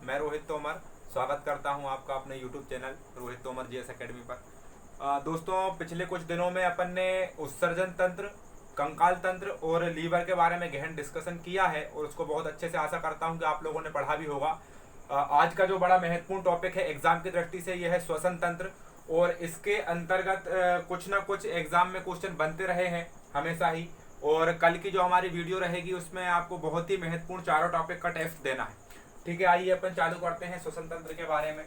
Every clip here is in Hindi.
मैं रोहित तोमर स्वागत करता हूं आपका अपने YouTube channel Rohit Tomar GS academy पर। दोस्तों, पिछले कुछ दिनों में अपन ने उत्सर्जन तंत्र, कंकाल तंत्र और लीवर के बारे में गहन डिस्कशन किया है और उसको बहुत अच्छे से आशा करता हूं कि आप लोगों ने पढ़ा भी होगा। आज का जो बड़ा महत्वपूर्ण टॉपिक है एग्जाम की दृष्टि से यह है श्वसन तंत्र, और इसके अंतर्गत कुछ ना कुछ एग्जाम में क्वेश्चन बनते रहे हैं हमेशा ही। और कल की जो हमारी वीडियो रहेगी उसमें आपको बहुत ही महत्वपूर्ण चारों टॉपिक का टेस्ट देना है। ठीक है, आइए अपन चालू करते हैं श्वसन तंत्र के बारे में।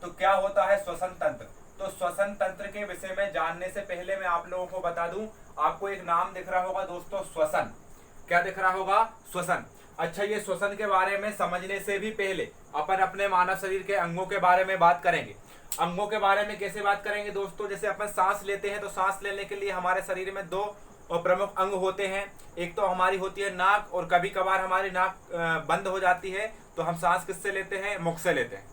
तो क्या होता है श्वसन तंत्र? तो श्वसन तंत्र के विषय में जानने से पहले मैं आप लोगों को बता दूं, आपको एक नाम दिख रहा होगा दोस्तों, श्वसन। क्या दिख रहा होगा? श्वसन। अच्छा, ये श्वसन के बारे में समझने से भी पहले अपन अपने मानव शरीर के अंगों के बारे में बात करेंगे। अंगों के बारे में कैसे बात करेंगे दोस्तों? जैसे अपन सांस लेते हैं तो सांस लेने के लिए हमारे शरीर में दो प्रमुख अंग होते हैं। एक तो हमारी होती है नाक, और कभी कभार हमारी नाक बंद हो जाती है तो हम सांस किससे लेते हैं? मुख से लेते हैं।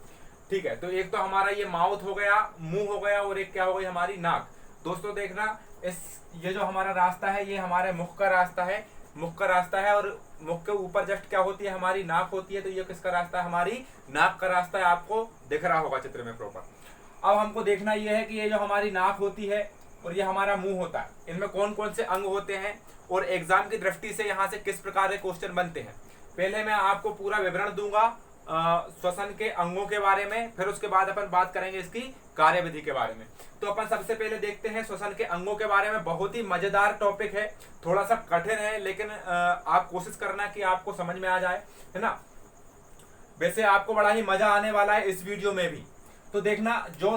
ठीक है, तो एक तो हमारा ये माउथ हो गया, मुंह हो गया, और एक क्या हो गई? हमारी नाक। दोस्तों देखना, ये जो हमारा रास्ता है ये हमारे मुख का रास्ता है, मुख का रास्ता है, और मुख के ऊपर जस्ट क्या होती है? हमारी नाक होती है। तो ये किसका रास्ता है? हमारी नाक का रास्ता है। आपको दिख रहा होगा चित्र में प्रॉपर। अब हमको देखना ये है कि ये जो हमारी नाक होती है और ये हमारा मुंह होता है, इनमें कौन कौन से अंग होते हैं और एग्जाम की दृष्टि से यहाँ से किस प्रकार के क्वेश्चन बनते हैं। पहले मैं आपको पूरा विवरण दूंगा श्वसन के अंगों के बारे में, फिर उसके बाद अपन बात करेंगे इसकी कार्यविधि के बारे में। तो अपन सबसे पहले देखते हैं श्वसन के अंगों के बारे में। बहुत ही मजेदार टॉपिक है, थोड़ा सा कठिन है, लेकिन आप कोशिश करना कि आपको समझ में आ जाए, है ना। वैसे आपको बड़ा ही मजा आने वाला है इस वीडियो में भी। तो देखना, जो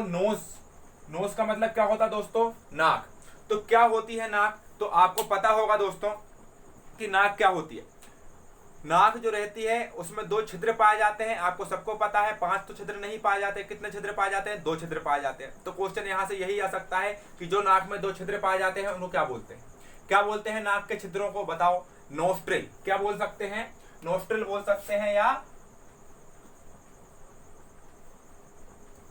नोज का मतलब क्या होता है दोस्तों? नाक। तो क्या होती है नाक? तो आपको पता होगा दोस्तों कि नाक क्या होती है। नाक जो रहती है उसमें दो छिद्र पाए जाते हैं, आपको सबको पता है। 5 तो छिद्र नहीं पाए जाते। कितने छिद्र पाए जाते हैं? 2 छिद्र पाए जाते हैं। तो क्वेश्चन यहां से यही आ सकता है कि जो नाक में 2 छिद्र पाए जाते हैं उनको क्या बोलते हैं? क्या बोलते हैं नाक के छिद्रों को? बताओ। नोस्ट्रिल। क्या बोल सकते हैं? नोस्ट्रिल बोल सकते हैं, या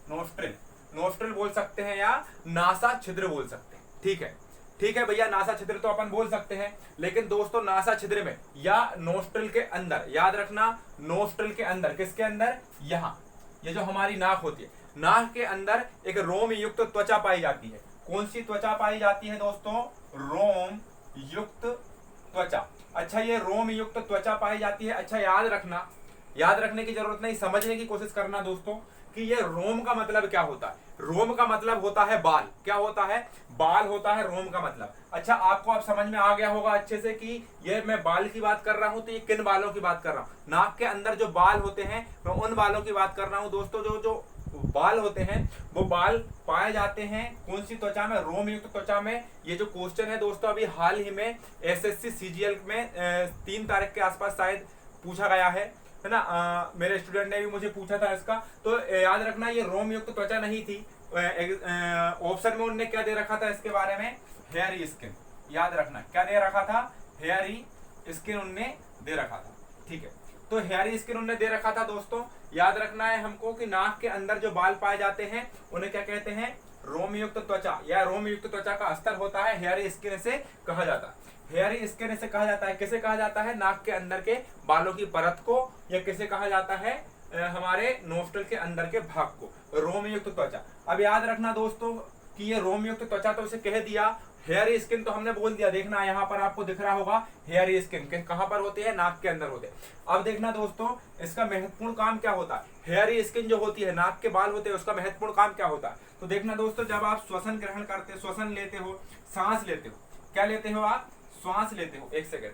नोस्ट्रिल बोल सकते हैं, या नासा छिद्र बोल सकते हैं। ठीक है, ठीक है भैया, नासा छिद्र तो अपन बोल सकते हैं, लेकिन दोस्तों नासा छिद्र में या नोस्ट्रिल के अंदर, याद रखना, नोस्ट्रिल के अंदर, किसके अंदर? यहाँ, ये जो हमारी नाक होती है, नाक के अंदर एक रोम युक्त त्वचा पाई जाती है। कौन सी त्वचा पाई जाती है दोस्तों? रोम युक्त त्वचा। अच्छा, ये रोम युक्त त्वचा पाई जाती है। अच्छा, याद रखना, याद रखने की जरूरत नहीं, समझने की कोशिश करना दोस्तों कि ये रोम का मतलब क्या होता है। रोम का मतलब होता है बाल। क्या होता है? बाल होता है रोम का मतलब। अच्छा, आपको अब समझ में आ गया होगा अच्छे से कि ये मैं बाल की बात कर रहा हूं तो ये किन बालों की बात कर रहा हूं। नाक के अंदर जो बाल होते हैं मैं उन बालों की बात कर रहा हूं दोस्तों। जो बाल होते हैं वो बाल पाए जाते हैं कौन सी त्वचा में? रोम युक्त त्वचा में। ये जो क्वेश्चन है दोस्तों अभी हाल ही में एसएससी सीजीएल में 3 तारीख के आसपास शायद पूछा गया है ना। मेरे स्टूडेंट ने भी मुझे पूछा था इसका। तो याद रखना, ये रोम युक्त त्वचा नहीं थी। ऑप्शन में उन्होंने क्या दे रखा था इसके बारे में? Hairy skin. याद रखना, क्या दे रखा था? हेयरी स्किन उन्होंने दे रखा था। ठीक है, तो हेयरी स्किन उन्होंने दे रखा था दोस्तों। याद रखना है हमको कि नाक के अंदर जो बाल पाए जाते हैं उन्हें क्या कहते हैं? रोम युक्त त्वचा, या रोम युक्त त्वचा का स्तर होता है हेयरी स्किन से कहा जाता है। हेयरी स्किन से कहा जाता है। किसे कहा जाता है? नाक के अंदर के बालों की परत को। या किसे कहा जाता है? हमारे नोस्ट्रिल के अंदर के भाग को, रोम युक्त त्वचा। अब याद रखना दोस्तों कि ये रोम युक्त त्वचा तो उसे कह दिया, हेयरी स्किन तो हमने बोल दिया। देखना यहाँ पर आपको दिख रहा होगा हेयरी स्किन कहाँ पर होती है? नाक के अंदर होते हैं। अब देखना दोस्तों, इसका महत्वपूर्ण काम क्या होता है? हेयरी स्किन जो होती है, नाक के बाल होते हैं, उसका महत्वपूर्ण काम क्या होता है? तो देखना दोस्तों, जब आप श्वसन ग्रहण करते, श्वसन लेते हो, सांस लेते हो, क्या लेते हो आप? श्वास लेते हो। एक सेकेंड,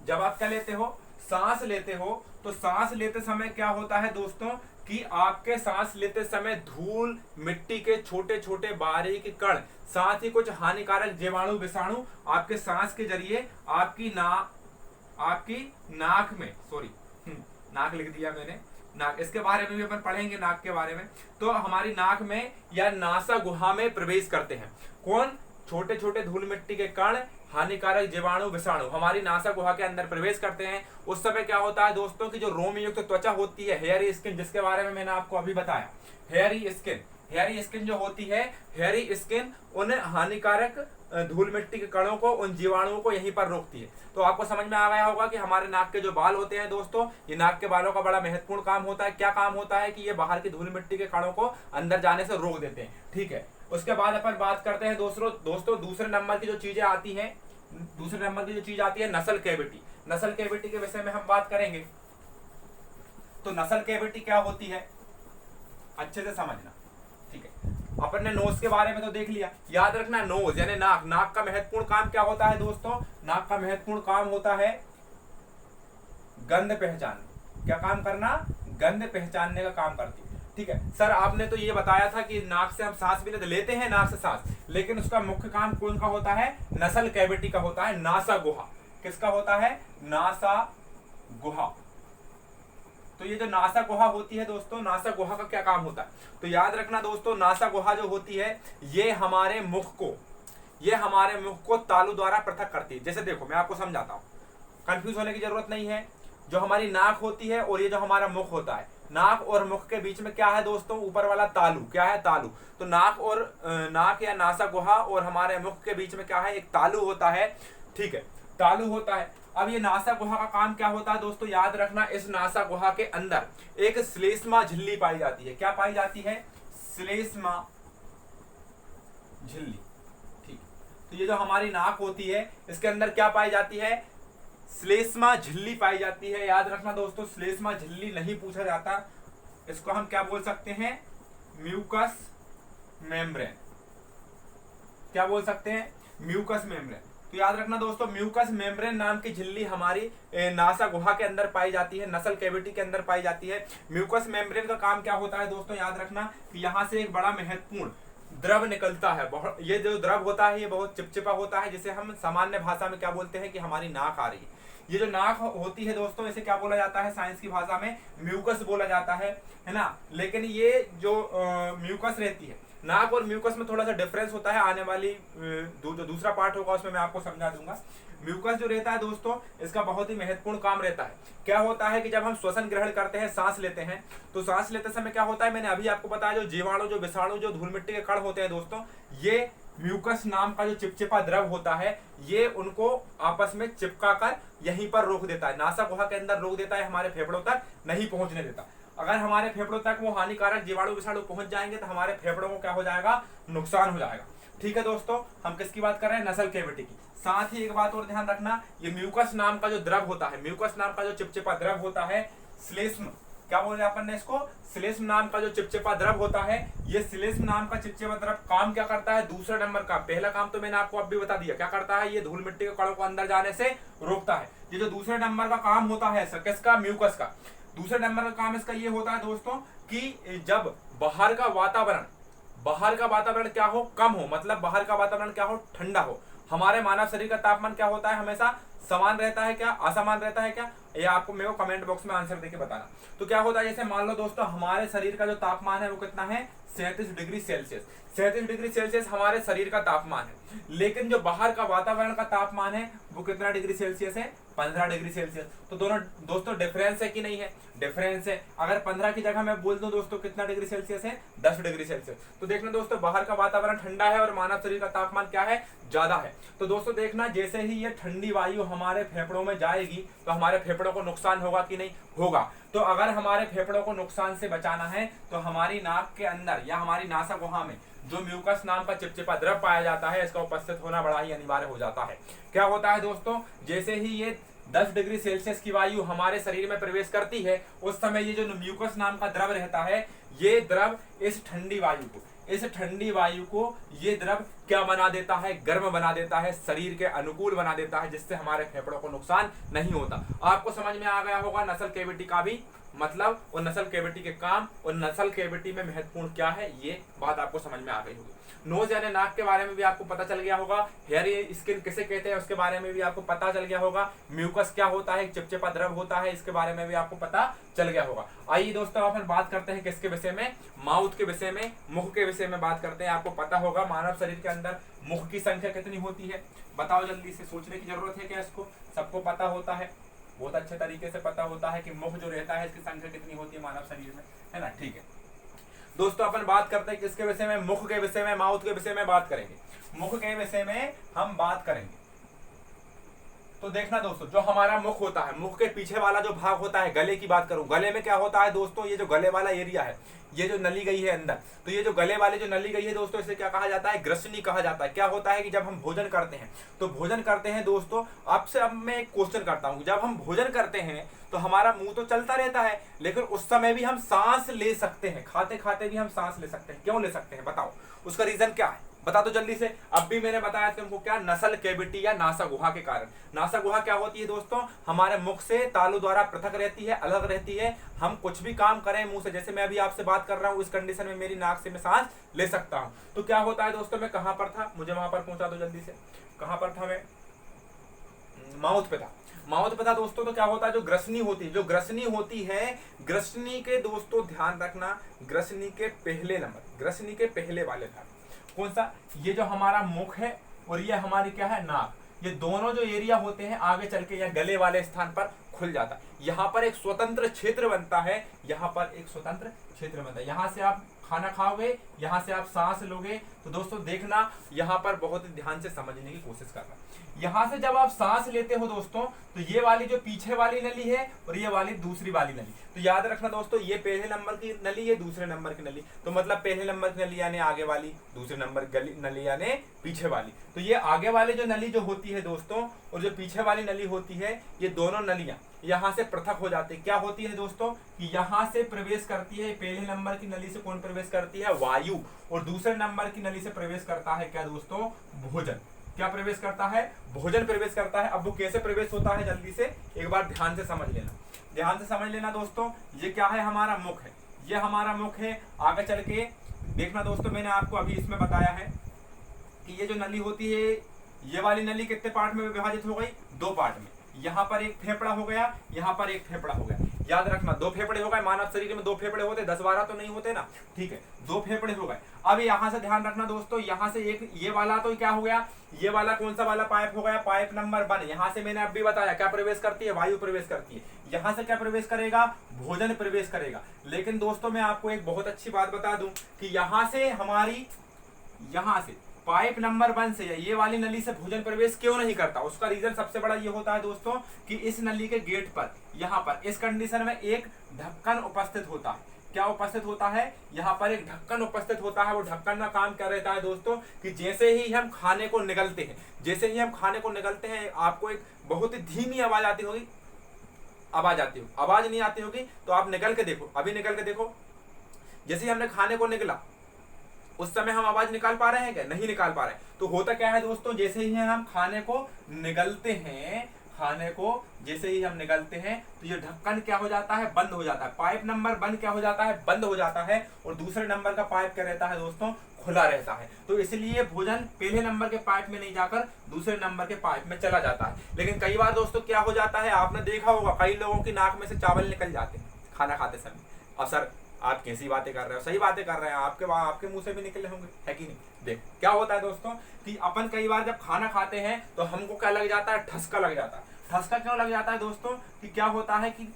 जब आप क्या लेते हो? सांस लेते हो। तो सांस लेते समय क्या होता है दोस्तों कि आपके सांस लेते समय धूल, मिट्टी के छोटे छोटे बारीक कण, साथ ही कुछ हानिकारक जीवाणु विषाणु आपके सांस के जरिए आपकी नाक में, सॉरी नाक लिख दिया मैंने, नाक, इसके बारे में भी अपन पढ़ेंगे नाक के बारे में। तो हमारी नाक में या नासा गुहा में प्रवेश करते हैं कौन? छोटे छोटे धूल मिट्टी के कण, हानिकारक जीवाणु विषाणु हमारी नासा गुहा के अंदर प्रवेश करते हैं। उस समय क्या होता है दोस्तों कि जो रोम युक्त त्वचा होती है, हेयरी स्किन, जिसके बारे में मैंने आपको अभी बताया, हेयरी स्किन जो होती है, हेयरी स्किन उन हानिकारक धूल मिट्टी के कणों को, उन जीवाणुओं को यहीं पर रोकती है। तो आपको समझ में आ गया होगा कि हमारे नाक के जो बाल होते हैं दोस्तों, ये नाक के बालों का बड़ा महत्वपूर्ण काम होता है। क्या काम होता है कि ये बाहर की धूल मिट्टी के कणों को अंदर जाने से रोक देते हैं। ठीक है, उसके बाद अपन बात करते हैं दोस्तों दूसरे नंबर की जो चीजें आती हैं, दूसरे नंबर की जो चीज आती है नसल कैविटी। नसल कैविटी के विषय में हम बात करेंगे। तो नसल कैविटी क्या होती है अच्छे से समझना। ठीक है, अपन ने नोज के बारे में तो देख लिया। याद रखना नोज यानी नाक, नाक का महत्वपूर्ण काम क्या होता है दोस्तों? नाक का महत्वपूर्ण काम होता है गंध पहचान। क्या काम करना? गंध पहचानने का काम करती है। ठीक है सर, आपने तो ये बताया था कि नाक से हम सांस भी लेते हैं, नाक से सांस, लेकिन उसका मुख्य काम कौन का होता है? नसल कैविटी का होता है, नासा गुहा। किसका होता है? नासा गुहा। तो ये जो नासा गुहा होती है दोस्तों, नासा गुहा का क्या काम होता है? तो याद रखना दोस्तों, नासा गुहा जो होती है ये हमारे मुख को तालु द्वारा पृथक करती है। जैसे देखो मैं आपको समझाता हूँ, कंफ्यूज होने की जरूरत नहीं है। जो हमारी नाक होती है और ये जो हमारा मुख होता है, नाक और मुख के बीच में क्या है दोस्तों? ऊपर वाला तालु। क्या है? तालु। तो नाक या नासा गुहा और हमारे मुख के बीच में क्या है? एक तालु होता है। ठीक है, तालु होता है। अब ये नासा गुहा का काम क्या होता है दोस्तों? याद रखना, इस नासा गुहा के अंदर एक श्लेष्मा झिल्ली पाई जाती है। क्या पाई जाती है? श्लेष्मा झिल्ली। ठीक, तो ये जो हमारी नाक होती है इसके अंदर क्या पाई जाती है? श्लेष्मा झिल्ली पाई जाती है। याद रखना दोस्तों, श्लेष्मा झिल्ली नहीं पूछा जाता, इसको हम क्या बोल सकते हैं? Mucus membrane. क्या बोल सकते हैं? Mucus membrane. तो याद रखना दोस्तों, म्यूकस मेम्ब्रेन नाम की झिल्ली हमारी नासा गुहा के अंदर पाई जाती है, नसल कैविटी के अंदर पाई जाती है। म्यूकस मेम्ब्रेन का काम क्या होता है दोस्तों? याद रखना कि यहाँ से एक बड़ा महत्वपूर्ण द्रव निकलता है। ये जो द्रव होता है ये बहुत चिपचिपा होता है, जिसे हम सामान्य भाषा में क्या बोलते हैं कि हमारी नाक आ रही है। ये जो नाक होती है दोस्तों, इसे क्या बोला जाता है साइंस की भाषा में? म्यूकस बोला जाता है ना। लेकिन ये जो म्यूकस रहती है, नाक और म्यूकस में थोड़ा सा डिफरेंस होता है। आने वाली जो दूसरा पार्ट होगा उसमें मैं आपको समझा दूंगा। म्यूकस जो रहता है दोस्तों, इसका बहुत ही महत्वपूर्ण काम रहता है। क्या होता है कि जब हम श्वसन ग्रहण करते हैं, सांस लेते हैं, तो सांस लेते समय क्या होता है? मैंने अभी आपको बताया, जो जीवाणु, जो विषाणु, जो धूल मिट्टी के कण होते हैं दोस्तों, ये म्यूकस नाम का जो चिपचिपा द्रव होता है ये उनको आपस में चिपका कर यहीं पर रोक देता है, नासा गुहा के अंदर रोक देता है, हमारे फेफड़ों तक नहीं पहुंचने देता। अगर हमारे फेफड़ों तक वो हानिकारक जीवाणु विषाणु पहुंच जाएंगे तो हमारे फेफड़ों को क्या हो जाएगा? नुकसान हो जाएगा। ठीक है दोस्तों, हम किसकी बात कर रहे हैं? नसल कैविटी की। साथ ही एक बात और ध्यान रखना, ये म्यूकस नाम का जो द्रव होता है, म्यूकस नाम का जो चिपचिपा द्रव होता है, श्लेष्म, क्या बोले अपन ने इसको? श्लेष्म नाम का जो चिपचिपा द्रव होता है, ये श्लेष्म नाम का चिपचिपा द्रव काम क्या करता है? दूसरा नंबर का। पहला काम तो मैंने आपको अभी बता दिया, क्या करता है? ये धूल मिट्टी के कणों को अंदर जाने से रोकता है। ये जो दूसरे नंबर का काम होता है किसका? म्यूकस का। दूसरे नंबर का काम इसका ये होता है दोस्तों कि जब बाहर का वातावरण क्या हो? कम हो, मतलब बाहर का वातावरण क्या हो? ठंडा हो। हमारे मानव शरीर का तापमान क्या होता है? हमेशा समान रहता है क्या? असमान रहता है क्या? ये आपको मेरे को कमेंट बॉक्स में आंसर देके बताना। तो क्या होता है, जैसे मान लो दोस्तों हमारे शरीर का जो तापमान है वो कितना है? 37 डिग्री सेल्सियस। 37 डिग्री सेल्सियस हमारे शरीर का तापमान है। लेकिन जो बाहर का वातावरण का तापमान है वो कितना डिग्री सेल्सियस है? 15 डिग्री सेल्सियस। तो दोनों दोस्तों डिफरेंस है कि नहीं है? डिफरेंस है। अगर 15 की जगह मैं बोल दूं दोस्तों कितना डिग्री सेल्सियस है? 10 डिग्री सेल्सियस। तो देखना दोस्तों, बाहर का वातावरण ठंडा है और मानव शरीर का तापमान क्या है? ज्यादा है। तो दोस्तों देखना, जैसे ही ये ठंडी वायु हमारे फेफड़ों में जाएगी तो हमारे फेफड़ों को नुकसान होगा कि नहीं? होगा। तो अगर हमारे फेफड़ों को नुकसान से बचाना है तो हमारी नाक के अंदर या हमारी नासा गुहा में जो म्यूकस नाम का चिपचिपा द्रव पाया जाता है, इसका उपस्थित होना बड़ा ही अनिवार्य हो जाता है। क्या होता है दोस्तों, जैसे ही ये 10 डिग्री सेल्सियस की वायु हमारे शरीर में प्रवेश करती है, उस समय ये जो म्यूकस नाम का द्रव रहता है, ये द्रव इस ठंडी वायु को ये द्रव क्या बना देता है? गर्म बना देता है, शरीर के अनुकूल बना देता है, जिससे हमारे फेफड़ों को नुकसान नहीं होता। आपको समझ में आ गया होगा नसल कैविटी का भी मतलब, और नसल कैविटी के काम, और नसल कैविटी में महत्वपूर्ण क्या है, ये बात आपको समझ में आ गई होगी। नोज यानी नाक के बारे में भी आपको पता चल गया होगा। हेयर स्किन किसे कहते हैं उसके बारे में भी आपको पता चल गया होगा। म्यूकस क्या होता है? चिपचिपा द्रव होता है, इसके बारे में भी आपको पता चल गया होगा। आइए दोस्तों, अपन बात करते हैं किसके विषय में? माउथ के विषय में, मुख के विषय में बात करते हैं। आपको पता होगा मानव शरीर के अंदर मुख की संख्या कितनी होती है? बताओ जल्दी से, सोचने की जरूरत है क्या? इसको सबको पता होता है, बहुत अच्छे तरीके से पता होता है कि मुख जो रहता है इसकी संख्या कितनी होती है मानव शरीर में, है ना? ठीक है, दोस्तों अपन बात करते हैं किसके विषय में, मुख के विषय में, माउथ के विषय में बात करेंगे। मुख के विषय में हम बात करेंगे। तो देखना दोस्तों, जो हमारा मुख होता है, मुख के पीछे वाला जो भाग होता है, गले की बात करूं, गले में क्या होता है दोस्तों, ये जो गले वाला एरिया है, ये जो नली गई है अंदर, तो ये जो गले वाले जो नली गई है दोस्तों, इसे क्या कहा जाता है, ग्रसनी कहा जाता है। क्या होता है कि जब हम भोजन करते हैं, तो भोजन करते हैं दोस्तों, आपसे अब मैं एक क्वेश्चन करता हूं, जब हम भोजन करते हैं तो हमारा मुंह तो चलता रहता है, लेकिन उस समय भी हम सांस ले सकते हैं, खाते खाते भी हम सांस ले सकते हैं। क्यों ले सकते हैं बताओ, उसका रीजन क्या है, बता दो जल्दी से। अब भी मैंने बताया तुमको क्या, नसल कैविटी या नासा गुहा के कारण। नासा गुहा क्या होती है दोस्तों, हमारे मुख से तालु द्वारा पृथक रहती है, अलग रहती है। हम कुछ भी काम करें मुंह से, जैसे मैं अभी आपसे बात कर रहा हूं, इस कंडीशन में मेरी नाक से मैं सांस ले सकता हूं। तो क्या होता है दोस्तों, मैं कहां पर था, मुझे वहां पर पहुंचा दो जल्दी से, कहां पर था मैं, माउथ पे था। माउथ पे था दोस्तों। तो क्या होता है, जो ग्रसनी होती है, जो ग्रसनी होती है, ग्रसनी के दोस्तों ध्यान रखना, ग्रसनी के पहले नंबर, ग्रसनी के पहले वाले भाग कौन सा, ये जो हमारा मुख है और ये हमारी क्या है, नाक, ये दोनों जो एरिया होते हैं आगे चल के या गले वाले स्थान पर खुल जाता है। यहाँ पर एक स्वतंत्र क्षेत्र बनता है, यहाँ पर एक स्वतंत्र क्षेत्र बनता है। यहाँ से आप खाना खाओगे, यहाँ से आप सांस लोगे। तो दोस्तों देखना, यहाँ पर बहुत ध्यान से समझने की कोशिश करना। यहाँ से जब आप सांस लेते हो दोस्तों, तो ये वाली जो पीछे वाली नली है और ये वाली दूसरी वाली नली, तो याद रखना दोस्तों, ये पहले नंबर की नली, ये दूसरे नंबर की नली। तो मतलब पहले नंबर की नली यानी आगे वाली, दूसरे नंबर की नली यानी पीछे वाली। तो ये आगे वाली जो नली जो होती है दोस्तों, और जो पीछे वाली नली होती है, ये दोनों नलियां यहाँ से पृथक हो जाती है। क्या होती है दोस्तों, कि यहाँ से प्रवेश करती है, पहले नंबर की नली से कौन प्रवेश करती है, वायु, और दूसरे नंबर की नली से प्रवेश करता है क्या दोस्तों, भोजन। क्या प्रवेश करता है, भोजन प्रवेश करता है। अब वो कैसे प्रवेश होता है, जल्दी से एक बार ध्यान से समझ लेना, ध्यान से समझ लेना दोस्तों। ये क्या है, हमारा मुख है, ये हमारा मुख है। आगे चल के देखना दोस्तों, मैंने आपको अभी इसमें बताया है कि ये जो नली होती है, ये वाली नली कितने पार्ट में विभाजित हो गई, 2 पार्ट में। यहाँ पर एक फेफड़ा हो गया, यहाँ पर एक फेफड़ा हो गया। याद रखना, 2 फेफड़े हो गए। मानव शरीर में 2 फेफड़े होते, 10-12 तो नहीं होते ना, ठीक है, 2 फेफड़े हो गए। अब यहाँ से ध्यान रखना दोस्तों, यहाँ से एक ये वाला तो क्या हो गया, ये वाला कौन सा वाला पाइप हो गया, पाइप नंबर 1। यहाँ से मैंने अभी बताया क्या प्रवेश करती है, वायु प्रवेश करती है। यहाँ से क्या प्रवेश करेगा, भोजन प्रवेश करेगा। लेकिन दोस्तों मैं आपको एक बहुत अच्छी बात बता दूं कि यहाँ से हमारी, यहाँ से पाइप नंबर 1 से ये वाली नली से भोजन प्रवेश क्यों नहीं करता, उसका रीजन सबसे बड़ा ये होता है दोस्तों कि इस नली के गेट पर, यहाँ पर इस कंडीशन में एक ढक्कन उपस्थित होता है। क्या उपस्थित होता है, यहाँ पर एक ढक्कन उपस्थित होता है। वो ढक्कन का काम क्या रहता है दोस्तों, कि जैसे ही हम खाने को निगलते हैं, जैसे ही हम खाने को निगलते हैं, आपको एक बहुत ही धीमी आवाज आती होगी, आवाज आती होगी, आवाज नहीं आती होगी तो आप निकल के देखो, अभी निकल के देखो, जैसे ही हमने खाने को निकला उस समय हम आवाज निकाल पा रहे हैं क्या, नहीं निकाल पा रहे। तो होता क्या है दोस्तों, जैसे ही हम खाने को निगलते हैं, खाने को जैसे ही हम निगलते हैं, तो ये ढक्कन क्या हो जाता है, बंद हो जाता है। पाइप नंबर 1 क्या हो जाता है, बंद हो जाता है। और दूसरे नंबर का पाइप क्या रहता है दोस्तों, खुला रहता है। तो इसलिए भोजन पहले नंबर के पाइप में नहीं जाकर दूसरे नंबर के पाइप में चला जाता है। लेकिन कई बार दोस्तों क्या हो जाता है, आपने देखा होगा कई लोगों की नाक में से चावल निकल जाते हैं खाना खाते समय। अब सर आप कैसी बातें कर रहे हो, सही बातें कर रहे हैं, आपके मुंह से भी निकले होंगे, है कि नहीं। देख क्या होता है दोस्तों कि अपन कई बार जब खाना खाते हैं तो हमको क्या लग जाता है, ठसका लग जाता है। ठसका क्यों लग जाता है दोस्तों, कि क्या होता है कि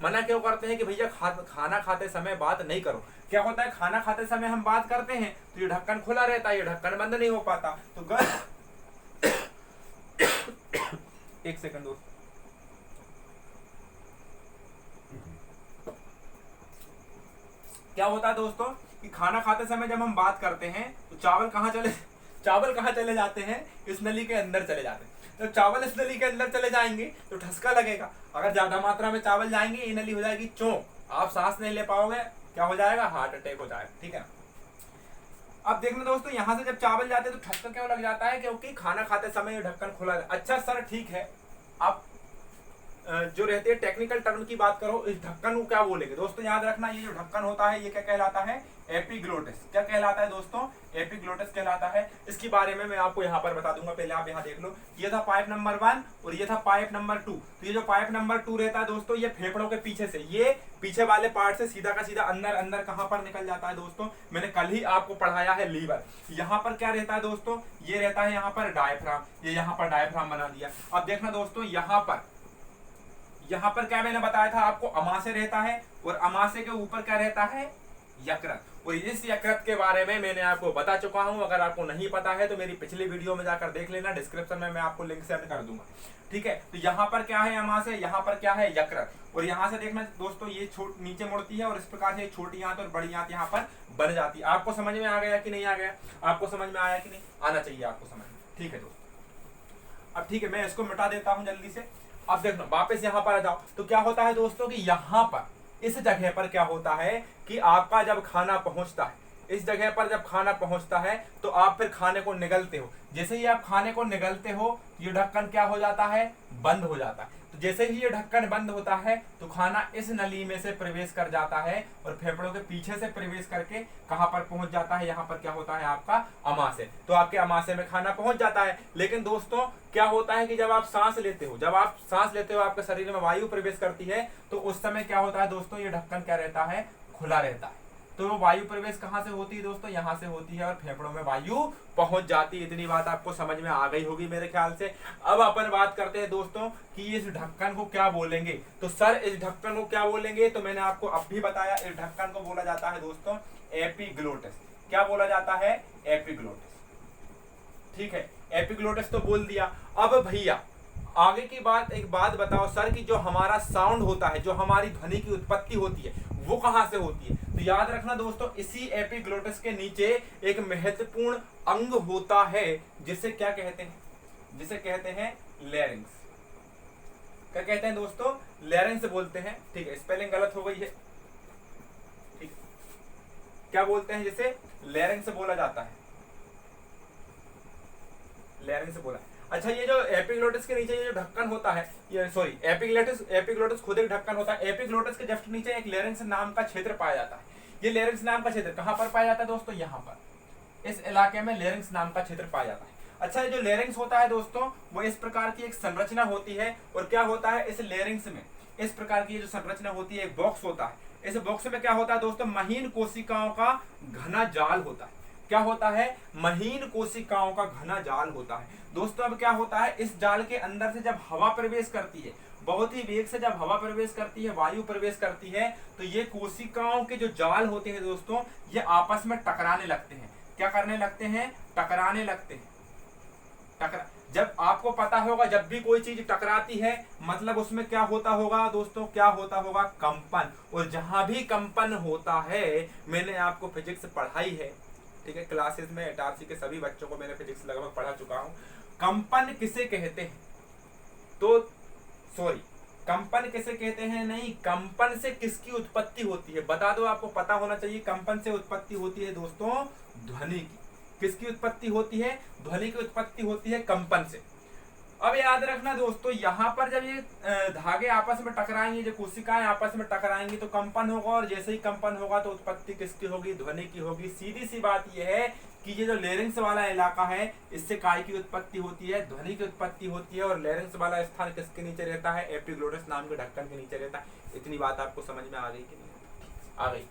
मना क्यों करते हैं कि भैया खाना खाते समय बात नहीं करो। क्या होता है, खाना खाते समय हम बात करते हैं तो ये ढक्कन खुला रहता है, ये ढक्कन बंद नहीं हो पाता। तो एक सेकंड दोस्तों, क्या होता है दोस्तों कि खाना खाते समय जब हम बात करते हैं तो चावल कहाँ चले जाते हैं, इस नली के अंदर चले जाते हैं। तो चावल इस नली के अंदर चले जाएंगे तो ठसका लगेगा। अगर ज्यादा मात्रा में चावल जाएंगे, ये नली हो जाएगी चौक, आप सांस नहीं ले पाओगे, क्या हो जाएगा, हार्ट अटैक हो जाएगा, ठीक है। अब देखना दोस्तों, यहाँ से जब चावल जाते हैं तो ठसका क्यों लग जाता है, क्योंकि खाना खाते समय ये ढक्कन खुला है। अच्छा सर ठीक है, आप जो रहते हैं टेक्निकल टर्म की बात करो, इस ढक्कन को क्या बोलेंगे दोस्तों, याद रखना, ये जो ढक्कन होता है ये क्या कहलाता है, एपिग्लोटिस। क्या कहलाता है दोस्तों, एपिग्लोटिस कहलाता है। इसके बारे में मैं आपको यहाँ पर बता दूंगा, पहले आप यहाँ देख लो। ये था पाइप नंबर 1 और ये था पाइप नंबर 2। तो ये जो पाइप नंबर 2 रहता है दोस्तों, ये फेफड़ों के पीछे से, ये पीछे वाले पार्ट से सीधा का सीधा अंदर कहाँ पर निकल जाता है दोस्तों, मैंने कल ही आपको पढ़ाया है, लीवर। यहाँ पर क्या रहता है दोस्तों, ये रहता है यहाँ पर डायफ्राम, ये यहाँ पर डायफ्राम बना दिया। अब देखना दोस्तों, यहाँ पर क्या मैंने बताया था आपको, अमाशय रहता है, और अमाशय के ऊपर क्या रहता है, यकृत। और इस यकृत के बारे में मैंने आपको बता चुका हूं, अगर आपको नहीं पता है तो मेरी पिछली वीडियो में जाकर देख लेना, डिस्क्रिप्शन में मैं आपको लिंक सेंड कर दूंगा। ठीक है, तो यहाँ पर क्या है अमाशय, यहाँ पर क्या है यकृत। और यहाँ से देखना दोस्तों, ये नीचे मुड़ती है और इस प्रकार से छोटी आंत और बड़ी आंत यहाँ पर बन जाती है। आपको समझ में आ गया कि नहीं आ गया? आपको समझ में आया कि नहीं? आना चाहिए आपको समझ में। ठीक है दोस्तों, अब ठीक है, मैं इसको मिटा देता हूं जल्दी से। अब देखना, वापस यहाँ पर आ जाओ तो क्या होता है दोस्तों कि यहाँ पर इस जगह पर क्या होता है कि आपका जब खाना पहुंचता है, इस जगह पर जब खाना पहुंचता है तो आप फिर खाने को निगलते हो। जैसे ही आप खाने को निगलते हो, ये ढक्कन क्या हो जाता है, बंद हो जाता है। तो जैसे ही ये ढक्कन बंद होता है तो खाना इस नली में से प्रवेश कर जाता है और फेफड़ों के पीछे से प्रवेश करके कहां पर पहुंच जाता है, यहाँ पर क्या होता है आपका अमाशय। तो आपके अमाशय में खाना पहुंच जाता है। लेकिन दोस्तों क्या होता है कि जब आप सांस लेते हो, जब आप सांस लेते हो, आपके शरीर में वायु प्रवेश करती है, तो उस समय क्या होता है दोस्तों, ये ढक्कन क्या रहता है, खुला रहता है। तो वायु प्रवेश कहां से होती है दोस्तों, यहां से होती है और फेफड़ों में वायु पहुंच जाती है। इतनी बात आपको समझ में आ गई होगी मेरे ख्याल से। अब अपन बात करते हैं दोस्तों कि इस ढक्कन को क्या बोलेंगे। तो सर इस ढक्कन को क्या बोलेंगे, तो मैंने आपको अब भी बताया, इस ढक्कन को बोला जाता है दोस्तों एपिग्लोटिस। क्या बोला जाता है, एपिग्लोटिस। ठीक है, एपिग्लोटिस तो बोल दिया। अब भैया आगे की बात, एक बात बताओ सर कि जो हमारा साउंड होता है, जो हमारी ध्वनि की उत्पत्ति होती है, वो कहां से होती है। तो याद रखना दोस्तों, इसी एपिग्लोटिस के नीचे एक महत्वपूर्ण अंग होता है जिसे क्या कहते हैं, जिसे कहते हैं लैरिंक्स। क्या कहते हैं दोस्तों, लैरिंक्स बोलते हैं। ठीक है, स्पेलिंग गलत हो गई है। ठीक, क्या बोलते हैं, जिसे लैरिंक्स बोला जाता है, लैरिंक्स बोला। अच्छा, ये जो एपिग्लोटिस के नीचे ये जो ढक्कन होता है, ये सॉरी एपिग्लोटिस खुद एक ढक्कन होता है। एपिग्लोटिस के जस्ट नीचे एक लैरिंक्स नाम का क्षेत्र पाया जाता है। ये लैरिंक्स नाम का क्षेत्र कहां पर पाया जाता है दोस्तों, यहाँ पर इस इलाके में लैरिंक्स नाम का क्षेत्र पाया जाता है। अच्छा, ये जो लैरिंक्स होता है दोस्तों, वो इस प्रकार की एक संरचना होती है। और क्या होता है इस लैरिंक्स में, इस प्रकार की जो संरचना होती है, एक बॉक्स होता है। इस बॉक्स में क्या होता है दोस्तों, महीन कोशिकाओं का घना जाल होता है। क्या होता है, महीन कोशिकाओं का घना जाल होता है दोस्तों। अब क्या होता है, इस जाल के अंदर से जब हवा प्रवेश करती है, बहुत ही वेग से जब हवा प्रवेश करती है, वायु प्रवेश करती है, तो ये कोशिकाओं के जो जाल होते हैं दोस्तों, ये आपस में टकराने लगते हैं। क्या करने लगते हैं, टकराने लगते हैं। जब आपको पता होगा, जब भी कोई चीज टकराती है मतलब उसमें क्या होता होगा दोस्तों, क्या होता होगा, कंपन। और जहां भी कंपन होता है, मैंने आपको फिजिक्स पढ़ाई है, ठीक है, क्लासेस में एटआरसी के सभी बच्चों को मैंने फिजिक्स लगभग पढ़ा चुका हूं। कंपन किसे कहते हैं, तो सॉरी, कंपन किसे कहते हैं, नहीं, कंपन से किसकी उत्पत्ति होती है, बता दो, आपको पता होना चाहिए। कंपन से उत्पत्ति होती है दोस्तों ध्वनि की। किसकी उत्पत्ति होती है, ध्वनि की उत्पत्ति होती है कंपन से। अब याद रखना दोस्तों, यहाँ पर जब ये धागे आपस में टकराएंगे, जो कोशिकाएं आपस में टकराएंगी तो कंपन होगा, और जैसे ही कंपन होगा तो उत्पत्ति किसकी होगी, ध्वनि की होगी। सीधी सी बात यह है कि ये जो लैरिंक्स वाला इलाका है, इससे काय की उत्पत्ति होती है, ध्वनि की उत्पत्ति होती है। और लैरिंक्स वाला स्थान किसके नीचे रहता है, एपिग्लोटिस नाम के ढक्कन के नीचे रहता है। इतनी बात आपको समझ में आ गई कि नहीं आ गई?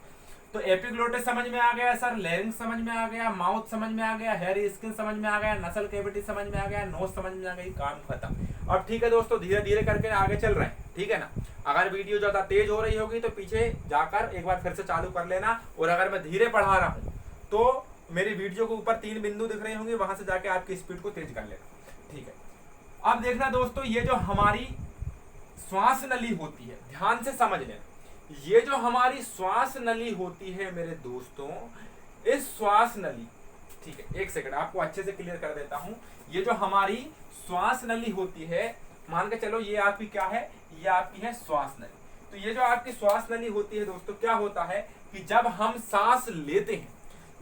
तो एपिग्लोटिस समझ में आ गया सर, लैरिंक्स समझ में आ गया, माउथ समझ में आ गया, हेयर स्किन समझ में आ गया, नसल कैविटी समझ में आ गया, नोज समझ में आ गई, काम खत्म। अब ठीक है दोस्तों, धीरे धीरे करके आगे चल रहे हैं, ठीक है ना। अगर वीडियो ज्यादा तेज हो रही होगी तो पीछे जाकर एक बार फिर से चालू कर लेना। और अगर मैं धीरे पढ़ा रहा हूँ तो मेरी वीडियो के ऊपर 3 बिंदु दिख रहे होंगे, वहां से जाके आपकी स्पीड को तेज कर लेना, ठीक है। अब देखना दोस्तों, ये जो हमारी श्वास नली होती है, ध्यान से समझ लेना, ये जो हमारी श्वास नली होती है मेरे दोस्तों, इस श्वास नली, ठीक है, एक सेकंड आपको अच्छे से क्लियर कर देता हूं। ये जो हमारी श्वास नली होती है, मान के चलो ये आपकी क्या है, ये आपकी है श्वास नली। तो ये जो आपकी श्वास नली होती है दोस्तों, क्या होता है कि जब हम सांस लेते हैं,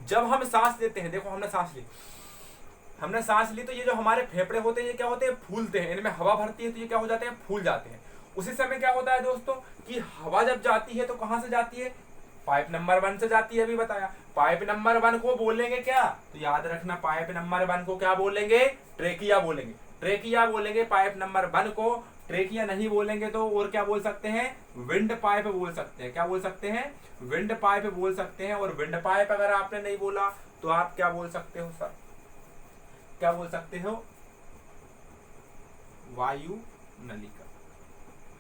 जब हम सांस लेते हैं, देखो हमने सांस ली तो ये जो हमारे फेफड़े होते हैं, ये क्या होते हैं, फूलते हैं। इनमें हवा भरती है तो ये क्या हो जाते हैं, फूल जाते हैं। उसी समय क्या होता है दोस्तों कि हवा जब जाती है तो कहां से जाती है, पाइप नंबर 1 से जाती है, अभी बताया। पाइप नंबर 1 को बोलेंगे क्या, तो याद रखना, पाइप नंबर 1 को क्या बोलेंगे, ट्रेकिया बोलेंगे। ट्रेकिया बोलेंगे पाइप नंबर 1 को। ट्रेकिया नहीं बोलेंगे तो और क्या बोल सकते हैं, विंड पाइप बोल सकते हैं। क्या बोल सकते हैं, विंड पाइप बोल सकते हैं। और विंड पाइप अगर आपने नहीं बोला तो आप क्या बोल सकते हो सर, क्या बोल सकते हो, वायु नलिका,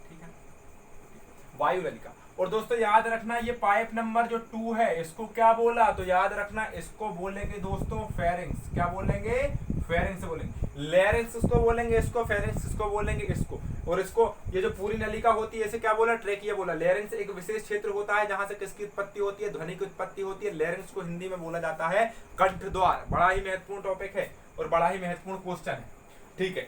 ठीक है, वायु नलिका। और दोस्तों याद रखना ये पाइप नंबर जो 2 है इसको क्या बोला, तो याद रखना इसको बोलेंगे दोस्तों फेरिंग्स। क्या बोलेंगे, फेरिंग्स बोलेंगे। लेरिंग्स इसको बोलेंगे, इसको फेरिंग्स इसको बोलेंगे, इसको। और इसको ये जो पूरी नलिका होती है इसे क्या बोला, ट्रेकिया बोला। लेरिंग्स एक विशेष क्षेत्र होता है जहां से किसकी उत्पत्ति होती है, ध्वनि की उत्पत्ति होती है। लेरिंग्स को हिंदी में बोला जाता है कंठ द्वार। बड़ा ही महत्वपूर्ण टॉपिक है और बड़ा ही महत्वपूर्ण क्वेश्चन है, ठीक है।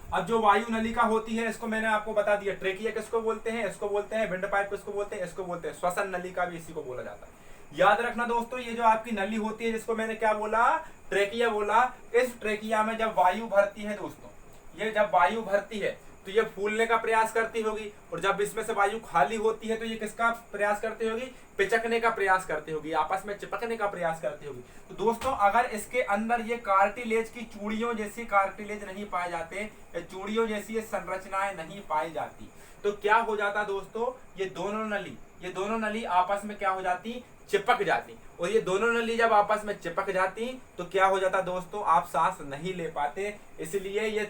अब जो वायु नलिका होती है इसको मैंने आपको बता दिया, ट्रेकिया किसको बोलते हैं, इसको बोलते हैं। विंड पाइप किसको बोलते हैं, इसको बोलते हैं। श्वसन नलिका भी इसी को बोला जाता है। याद रखना दोस्तों ये जो आपकी नली होती है जिसको मैंने क्या बोला, ट्रेकिया बोला। इस ट्रेकिया में जब वायु भरती है दोस्तों, ये जब वायु भरती है तो ये फूलने का प्रयास करती होगी, और जब इसमें से वायु खाली होती है तो ये किसका प्रयास करती होगी, पिचकने का प्रयास करती होगी, आपस में चिपकने का प्रयास करती होगी। तो दोस्तों अगर इसके अंदर ये कार्टिलेज की चूड़ियों जैसी कार्टिलेज नहीं पाए जाते, या चूड़ियों जैसी ये संरचनाएं नहीं पाई जाती, तो क्या हो जाता दोस्तों, ये दोनों नली आपस में क्या हो जाती, चिपक जाती। और ये दोनों नली जब आपस में चिपक जाती तो क्या हो जाता दोस्तों, आप सांस नहीं ले पाते। इसलिए ये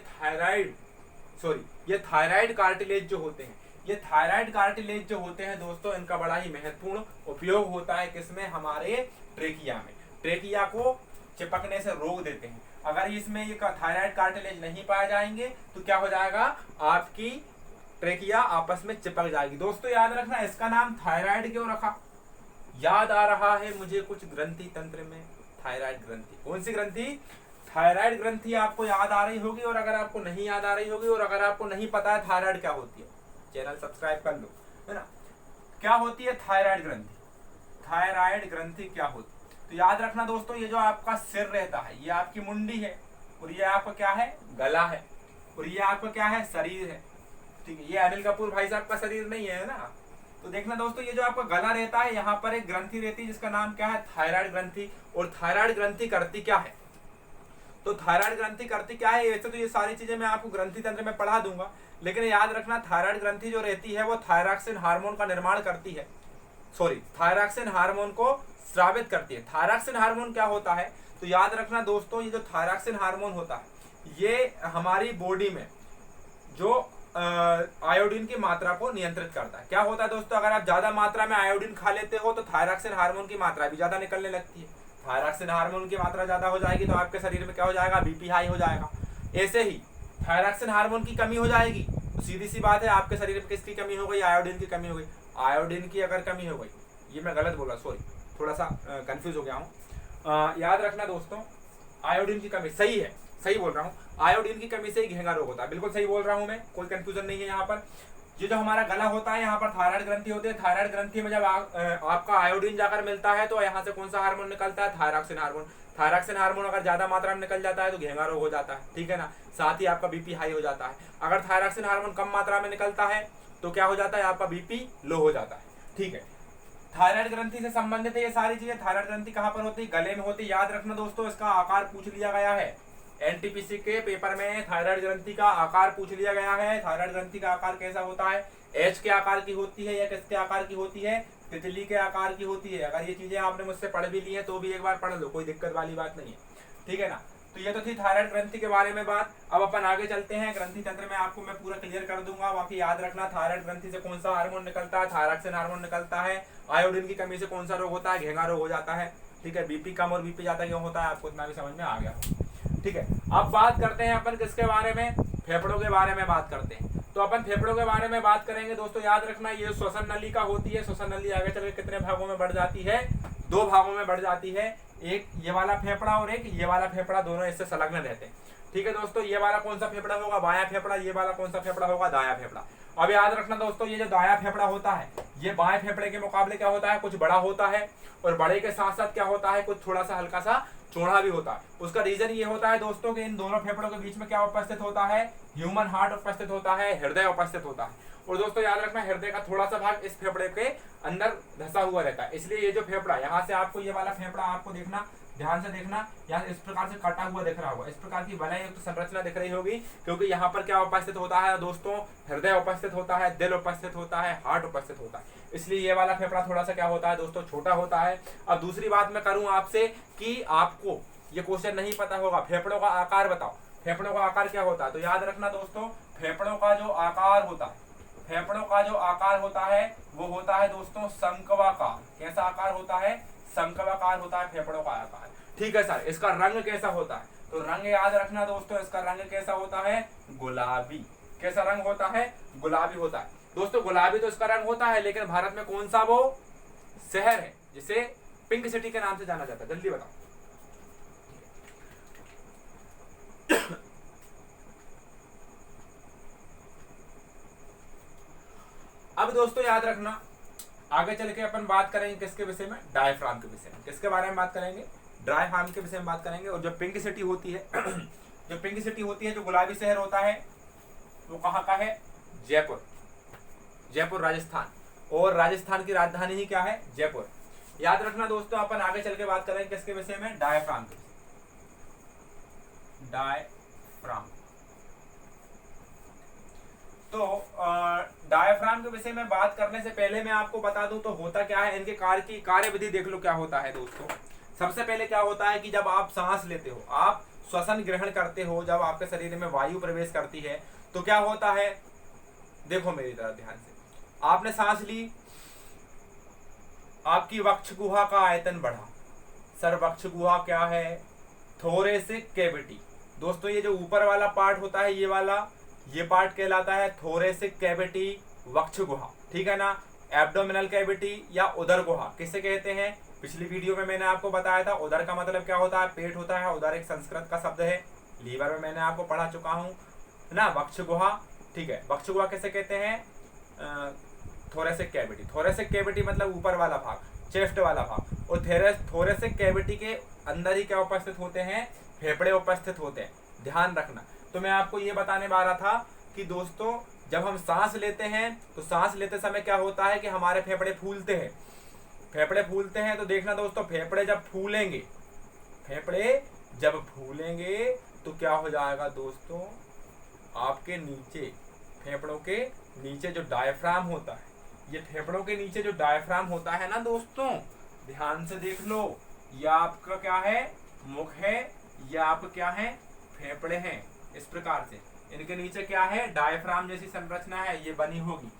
थायराइड कार्टिलेज जो होते हैं, ये थायराइड कार्टिलेज जो होते हैं दोस्तों, इनका बड़ा ही महत्वपूर्ण उपयोग होता है किसमें, हमारे ट्रेकिया में। ट्रेकिया को चिपकने से रोक देते हैं। अगर इसमें ये थायराइड कार्टिलेज नहीं पाए जाएंगे तो क्या हो जाएगा, आपकी ट्रेकिया आपस में चिपक जाएगी। दोस्तों याद रखना इसका नाम थायराइड क्यों रखा, याद आ रहा है मुझे कुछ ग्रंथि तंत्र में, थायराइड ग्रंथि। कौन सी ग्रंथि, थायराइड ग्रंथि आपको याद आ रही होगी। और अगर आपको नहीं याद आ रही होगी और अगर आपको नहीं पता है थायराइड क्या होती है, चैनल सब्सक्राइब कर लो, है ना। क्या होती है थायराइड ग्रंथि, थायराइड ग्रंथि क्या होती है, तो याद रखना दोस्तों ये जो आपका सिर रहता है ये आपकी मुंडी है, और ये आपका क्या है, गला है, और ये आपका क्या है, शरीर है, ठीक है। ये अनिल कपूर भाई साहब का शरीर नहीं है ना। तो देखना दोस्तों ये जो आपका गला रहता है यहाँ पर एक ग्रंथि रहती है जिसका नाम क्या है, थायराइड ग्रंथि। और थायराइड ग्रंथि करती क्या है, तो थायराइड ग्रंथि करती क्या है, वैसे तो ये सारी चीजें मैं आपको ग्रंथि तंत्र में पढ़ा दूंगा, लेकिन याद रखना थायराइड ग्रंथि जो रहती है वो थायरॉक्सिन हार्मोन का निर्माण करती है, थायरॉक्सिन हार्मोन को स्रावित करती है। थायरॉक्सिन हार्मोन क्या होता है, तो याद रखना दोस्तों ये जो थायरॉक्सिन हार्मोन होता है ये हमारी बॉडी में जो आयोडीन की मात्रा को नियंत्रित करता है। क्या होता है दोस्तों, अगर आप ज्यादा मात्रा में आयोडीन खा लेते हो तो थायरॉक्सिन हार्मोन की मात्रा भी ज्यादा निकलने लगती है। थायरॉक्सिन हार्मोन की मात्रा ज्यादा हो जाएगी तो आपके शरीर में क्या हो जाएगा, बीपी हाई हो जाएगा। ऐसे ही थायरॉक्सिन हार्मोन की कमी हो जाएगी तो सीधी सी बात है आपके शरीर में किसकी कमी हो गई, आयोडीन की कमी हो गई। आयोडीन की अगर कमी हो गई, ये मैं गलत बोला, सॉरी थोड़ा सा कंफ्यूज हो गया हूँ। याद रखना दोस्तों आयोडीन की कमी, सही है, सही बोल रहा हूँ, आयोडीन की कमी से ही घेंगा रोग होता है, बिल्कुल सही बोल रहा हूँ मैं, कोई कंफ्यूजन नहीं है यहाँ पर। ये जो हमारा गला होता है यहाँ पर थायराइड ग्रंथि होती है। थायराइड ग्रंथि में जब आपका आयोडीन जाकर मिलता है तो यहाँ से कौन सा हार्मोन निकलता है, थायरॉक्सिन हार्मोन। थायरॉक्सिन हार्मोन अगर ज्यादा मात्रा में निकल जाता है तो घेंगा रोग हो जाता है, ठीक है ना। साथ ही आपका बीपी हाई हो जाता है। अगर थायरॉक्सिन हार्मोन कम मात्रा में निकलता है तो क्या हो जाता है, आपका बीपी लो हो जाता है, ठीक है। थायराइड ग्रंथि से संबंधित है ये सारी चीजें। थायराइड ग्रंथि कहाँ पर होती है, गले में होती है। याद रखना दोस्तों इसका आकार पूछ लिया गया है, एनटीपीसी के पेपर में थायराइड ग्रंथि का आकार पूछ लिया गया है। थायराइड ग्रंथि का आकार कैसा होता है, एच के आकार की होती है या किसके आकार की होती है, तितली के आकार की होती है। अगर ये चीजें आपने मुझसे पढ़ भी ली है तो भी एक बार पढ़ लो, कोई दिक्कत वाली बात नहीं है, ठीक है ना। तो ये तो थी थायराइड ग्रंथि के बारे में बात। अब अपन आगे चलते हैं, ग्रंथि तंत्र में आपको मैं पूरा क्लियर कर दूंगा। बाकी याद रखना थायराइड ग्रंथि से कौन सा हार्मोन निकलता है, थायरॉक्सिन हार्मोन निकलता है। आयोडीन की कमी से कौन सा रोग होता है, घेंगा रोग हो जाता है, ठीक है। बीपी कम और बीपी ज्यादा क्यों होता है, आपको इतना भी समझ में आ गया, ठीक है। अब बात करते हैं अपन किसके बारे में, फेफड़ों के बारे में बात करते हैं। तो अपन फेफड़ों के बारे में बात करेंगे दोस्तों। याद रखना ये श्वसन नलिका होती है। श्वसन नली आगे चल के कितने भागों में बढ़ जाती है, 2 भागों में बढ़ जाती है। एक ये वाला फेफड़ा और एक ये वाला फेफड़ा, दोनों इससे संलग्न रहते हैं, ठीक है दोस्तों। ये वाला कौन सा फेफड़ा होगा, बायां फेफड़ा। ये वाला कौन सा फेफड़ा होगा, दायां फेफड़ा। अब याद रखना दोस्तों ये जो दायां फेफड़ा होता है ये बाएं फेफड़े के मुकाबले क्या होता है, कुछ बड़ा होता है, और बड़े के साथ साथ क्या होता है, कुछ थोड़ा सा हल्का सा चौड़ा भी होता है। उसका रीजन ये होता है दोस्तों कि इन दोनों फेफड़ों के बीच में क्या उपस्थित होता है, ह्यूमन हार्ट उपस्थित होता है, हृदय उपस्थित होता है। और दोस्तों याद रखना हृदय का थोड़ा सा भाग इस फेफड़े के अंदर धंसा हुआ रहता है। इसलिए ये जो फेफड़ा यहाँ से आपको ये वाला फेफड़ा आपको देखना, ध्यान से देखना, यहाँ इस प्रकार से कटा हुआ दिख रहा होगा, इस प्रकार की वलययुक्त संरचना दिख रही होगी, क्योंकि यहाँ पर क्या उपस्थित होता है दोस्तों, हृदय उपस्थित होता है, दिल उपस्थित होता है, हार्ट उपस्थित होता है। इसलिए ये वाला फेफड़ा थोड़ा सा क्या होता है दोस्तों, छोटा होता है। अब दूसरी बात मैं करूं आपसे कि आपको ये क्वेश्चन नहीं पता होगा, फेफड़ों का आकार बताओ। फेफड़ों का आकार क्या होता है, तो याद रखना दोस्तों फेफड़ों का जो आकार होता है, फेफड़ों का जो आकार होता है वो होता है दोस्तों शंक्वाकार। कैसा आकार होता है? शंक्वाकार होता है फेफड़ों का आकार। ठीक है सर, इसका रंग कैसा होता है? तो रंग याद रखना दोस्तों, इसका रंग कैसा होता है? गुलाबी। कैसा रंग होता है? गुलाबी होता है दोस्तों। गुलाबी तो इसका रंग होता है, लेकिन भारत में कौन सा वो शहर है जिसे पिंक सिटी के नाम से जाना जाता है? जल्दी बताओ। अब दोस्तों याद रखना, आगे चल के अपन बात करेंगे किसके विषय में? डायफ्राम के विषय में। किसके बारे में बात करेंगे? डायफ्राम के विषय में बात करेंगे। और जो पिंक सिटी होती है जो पिंक सिटी होती है, जो गुलाबी शहर होता है, वो कहाँ का है? जयपुर। जयपुर राजस्थान। और राजस्थान की राजधानी ही क्या है? जयपुर। याद रखना दोस्तों, अपन आगे चल के बात करेंगे किसके विषय में? डायफ्राम के। डायफ्राम। तो डायफ्राम के विषय में बात करने से पहले मैं आपको बता दूं तो होता क्या है, इनके कार्यविधि देख लो क्या होता है दोस्तों। सबसे पहले क्या होता है कि जब आप सांस लेते हो, आप श्वसन ग्रहण करते हो, जब आपके शरीर में वायु प्रवेश करती है तो क्या होता है? देखो मेरी तरफ ध्यान से, आपने सांस ली, आपकी वक्ष गुहा का आयतन बढ़ा। सर वक्ष गुहा क्या है? Thoracic cavity. दोस्तों ये जो ऊपर वाला पार्ट होता है, ये वाला, ये पार्ट कहलाता है थोरेसिक कैविटी, वक्ष गुहा। ठीक है ना? एब्डोमिनल कैविटी या उदर गुहा किसे कहते हैं? पिछली वीडियो में मैंने आपको बताया था, उदर का मतलब क्या होता है? पेट होता है। उदर एक संस्कृत का शब्द है। लीवर में मैंने आपको पढ़ा चुका हूं ना, वक्ष गुहा। ठीक है, वक्ष गुहा किसे कहते हैं? Thoracic cavity. थोरेसिक कैविटी मतलब ऊपर वाला भाग, चेस्ट वाला भाग। और थोरेसिक कैविटी के अंदर ही क्या उपस्थित होते हैं? फेफड़े उपस्थित होते हैं। ध्यान रखना। तो मैं आपको ये बताने वाला था कि दोस्तों जब हम सांस लेते हैं तो सांस लेते समय क्या होता है कि हमारे फेफड़े फूलते हैं। फेफड़े फूलते हैं तो देखना दोस्तों, फेफड़े जब फूलेंगे, फेफड़े जब फूलेंगे तो क्या हो जाएगा दोस्तों? आपके नीचे, फेफड़ों के नीचे जो डायफ्राम होता है, ये फेफड़ों के नीचे जो डायफ्राम होता है ना दोस्तों, ध्यान से देख लो, ये आपका क्या है? मुख है। ये आपका क्या है? फेफड़े हैं। इस प्रकार से इनके नीचे क्या है? डायफ्राम जैसी संरचना है, ये बनी होगी।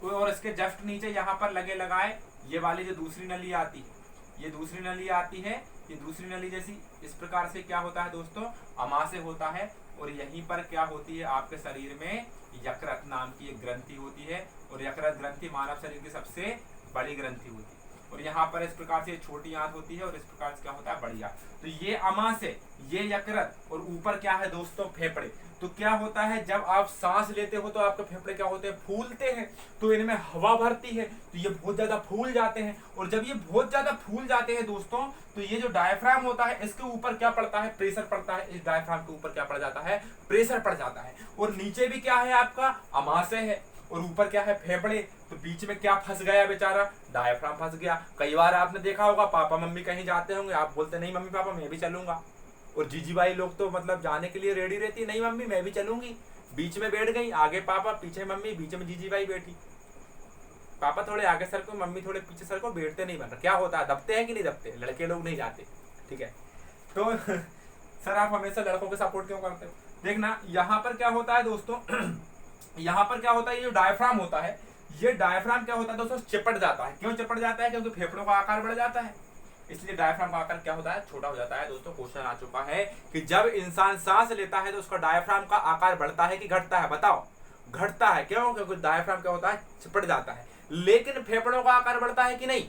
और इसके जस्ट नीचे यहाँ पर लगे लगाए ये वाली जो दूसरी नली आती है, ये दूसरी नली आती है। ये दूसरी नली जैसी इस प्रकार से क्या होता है दोस्तों? अमाशय होता है। और यहीं पर क्या होती है? आपके शरीर में यकृत नाम की एक ग्रंथि होती है। और यकृत ग्रंथि मानव शरीर की सबसे बड़ी ग्रंथि होती है। और यहाँ पर इस प्रकार से छोटी आंत होती है और इस प्रकार से क्या होता है? बड़ी आंत। तो ये अमाशय, ये यकृत, और ऊपर क्या है दोस्तों? फेफड़े। तो क्या होता है, जब आप सांस लेते हो तो आपके फेफड़े क्या होते हैं? फूलते हैं। तो इनमें हवा भरती है तो ये बहुत ज्यादा फूल जाते हैं। और जब ये बहुत ज्यादा फूल जाते हैं दोस्तों, तो ये जो डायफ्राम होता है इसके ऊपर क्या पड़ता है? प्रेशर पड़ता है। इस डायफ्राम के ऊपर क्या पड़ जाता है? प्रेशर पड़ जाता है। और नीचे भी क्या है? आपका अमाशय है। और ऊपर क्या है? फेफड़े। तो बीच में क्या फंस गया बेचारा? डायफ्राम फंस गया। कई बार आपने देखा होगा, पापा मम्मी कहीं जाते होंगे, आप बोलते नहीं मम्मी पापा मैं भी चलूंगा। और जीजी बाई लोग तो मतलब जाने के लिए रेडी रहती, नहीं मम्मी मैं भी चलूंगी। बीच में बैठ गई, आगे पापा पीछे मम्मी, बीच में जीजी बाई बैठी। पापा थोड़े आगे सर को, मम्मी थोड़े पीछे सर को, बैठते नहीं बन रहा। क्या होता है? दबते हैं कि नहीं दबते? लड़के लोग नहीं जाते। ठीक है, तो सर आप हमेशा लड़कों के सपोर्ट क्यों करते हो? देखना यहाँ पर क्या होता है दोस्तों, यहाँ पर क्या होता है? ये जो डायफ्राम होता है, ये डायफ्राम क्या होता है दोस्तों? चिपट जाता है। क्यों चिपट जाता है? क्योंकि फेफड़ों का आकार बढ़ जाता है, इसलिए डायफ्राम का आकार क्या होता है? छोटा हो जाता है। दोस्तों क्वेश्चन आ चुका है कि जब इंसान सांस लेता है तो उसका डायफ्राम का आकार बढ़ता है कि घटता है? बताओ। घटता है। क्यों? क्योंकि डायफ्राम क्या होता है? चिपट जाता है। लेकिन फेफड़ों का आकार बढ़ता है कि नहीं?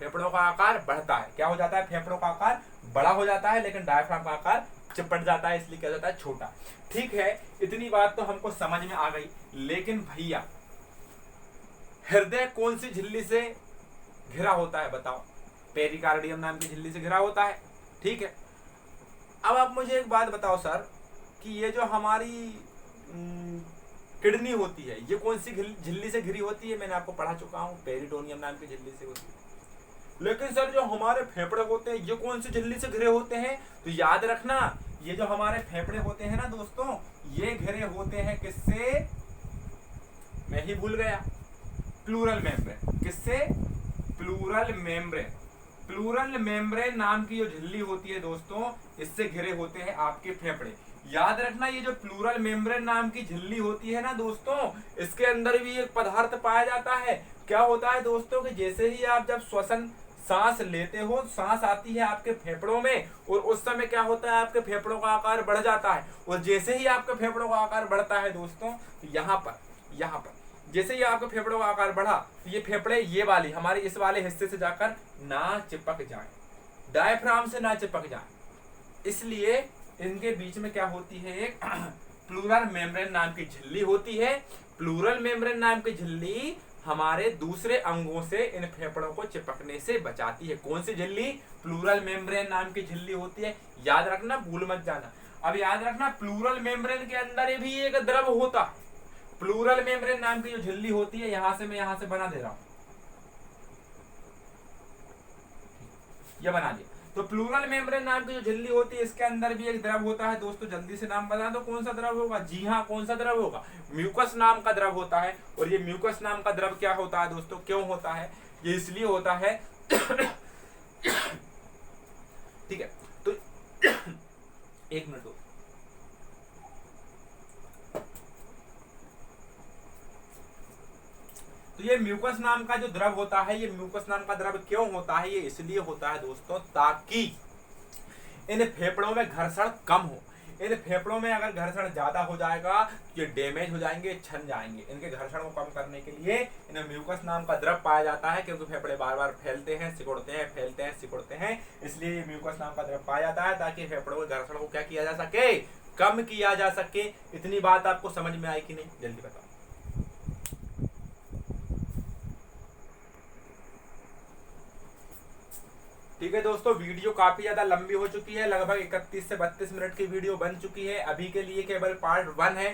फेफड़ों का आकार बढ़ता है। क्या हो जाता है? फेफड़ों का आकार बड़ा हो जाता है, लेकिन डायफ्राम का आकार चिपट जाता है, इसलिए क्या हो जाता है? छोटा। ठीक है, इतनी बात तो हमको समझ में आ गई। लेकिन भैया हृदय कौन सी झिल्ली से घिरा होता है? बताओ। पेरिकार्डियम नाम की झिल्ली से घिरा होता है। ठीक है, अब आप मुझे एक बात बताओ सर कि ये जो हमारी किडनी होती है, ये कौन सी झिल्ली से घिरी होती है? मैंने आपको पढ़ा चुका हूँ, पेरिटोनियम नाम की झिल्ली से होती है। लेकिन सर जो हमारे फेफड़े होते हैं, ये कौन सी झिल्ली से घिरे होते हैं? तो याद रखना, ये जो हमारे फेफड़े होते हैं ना दोस्तों, ये घिरे होते हैं किससे? मैं ही भूल गया। Pleural membrane. किससे? Pleural membrane. प्लूरल मेम्ब्रेन नाम की जो झिल्ली होती है दोस्तों, इससे घिरे होते हैं आपके फेफड़े। याद रखना ये जो प्लूरल मेम्ब्रेन नाम की झिल्ली होती है ना दोस्तों, इसके अंदर भी एक पदार्थ पाया जाता है। क्या होता है दोस्तों कि जैसे ही आप जब श्वसन सांस लेते हो, सांस आती है आपके फेफड़ों में, और उस समय क्या होता है आपके फेफड़ों का आकार बढ़ जाता है, और जैसे ही आपके फेफड़ों का आकार बढ़ता है दोस्तों, यहाँ पर जैसे ही आपके फेफड़ों का आकार बढ़ा तो ये फेफड़े ये वाली हमारे इस वाले हिस्से से जाकर ना चिपक जाए, डायफ्राम से ना चिपक जाए, इसलिए इनके बीच में क्या होती है, एक प्लूरल मेम्ब्रेन नाम की झिल्ली होती है। प्लूरल मेम्ब्रेन नाम की झिल्ली हमारे दूसरे अंगों से इन फेफड़ों को चिपकने से बचाती है। कौन सी झिल्ली? प्लूरल मेम्ब्रेन नाम की झिल्ली होती है। याद रखना, भूल मत जाना। अब याद रखना, प्लूरल मेम्ब्रेन के अंदर भी एक द्रव होता है। प्लूरल मेम्ब्रेन नाम की जो झिल्ली होती है, मैं यहां से बना दे रहा हूं, ये बना दिया। तो प्लूरल मेम्ब्रेन नाम की जो झिल्ली होती है, इसके अंदर भी एक द्रव होता है। दोस्तों जल्दी से नाम बता दो, कौन सा द्रव होगा? जी हाँ, कौन सा द्रव होगा? म्यूकस नाम का द्रव होता है। और ये म्यूकस नाम का द्रव क्या होता है दोस्तों, क्यों होता है? ये इसलिए होता है ठीक है, तो एक मिनट दो। तो ये म्यूकस नाम का जो द्रव होता है, ये म्यूकस नाम का द्रव क्यों होता है? ये इसलिए होता है दोस्तों ताकि इन फेफड़ों में घर्षण कम हो। इन फेफड़ों में अगर घर्षण ज्यादा हो जाएगा तो ये डैमेज हो जाएंगे, छन जाएंगे। इनके घर्षण को कम करने के लिए इन्हें म्यूकस नाम का द्रव पाया जाता है, क्योंकि फेफड़े बार बार फैलते हैं, सिकुड़ते हैं, फैलते हैं, सिकुड़ते हैं, इसलिए ये म्यूकस नाम का द्रव पाया जाता है ताकि फेफड़ों के घर्षण को क्या किया जा सके, कम किया जा सके। इतनी बात आपको समझ में आई कि नहीं? जल्दी बताओ। ठीक है दोस्तों, वीडियो काफी ज्यादा लंबी हो चुकी है, लगभग 31 से 32 मिनट की वीडियो बन चुकी है। अभी के लिए केवल पार्ट 1 है।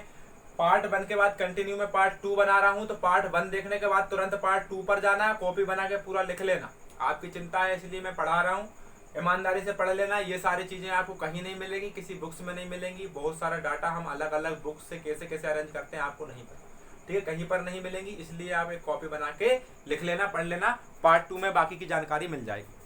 पार्ट 1 के बाद कंटिन्यू में पार्ट 2 बना रहा हूं, तो पार्ट 1 देखने के बाद तुरंत पार्ट 2 पर जाना, कॉपी बना के पूरा लिख लेना। आपकी चिंता है इसलिए मैं पढ़ा रहा हूँ, ईमानदारी से पढ़ लेना। ये सारी चीजें आपको कहीं नहीं मिलेगी, किसी बुक्स में नहीं मिलेंगी। बहुत सारा डाटा हम अलग अलग बुक्स से कैसे कैसे अरेंज करते हैं आपको नहीं पता, ठीक है, कहीं पर नहीं मिलेंगी, इसलिए आप एक कॉपी बना के लिख लेना, पढ़ लेना। पार्ट 2 में बाकी की जानकारी मिल जाएगी।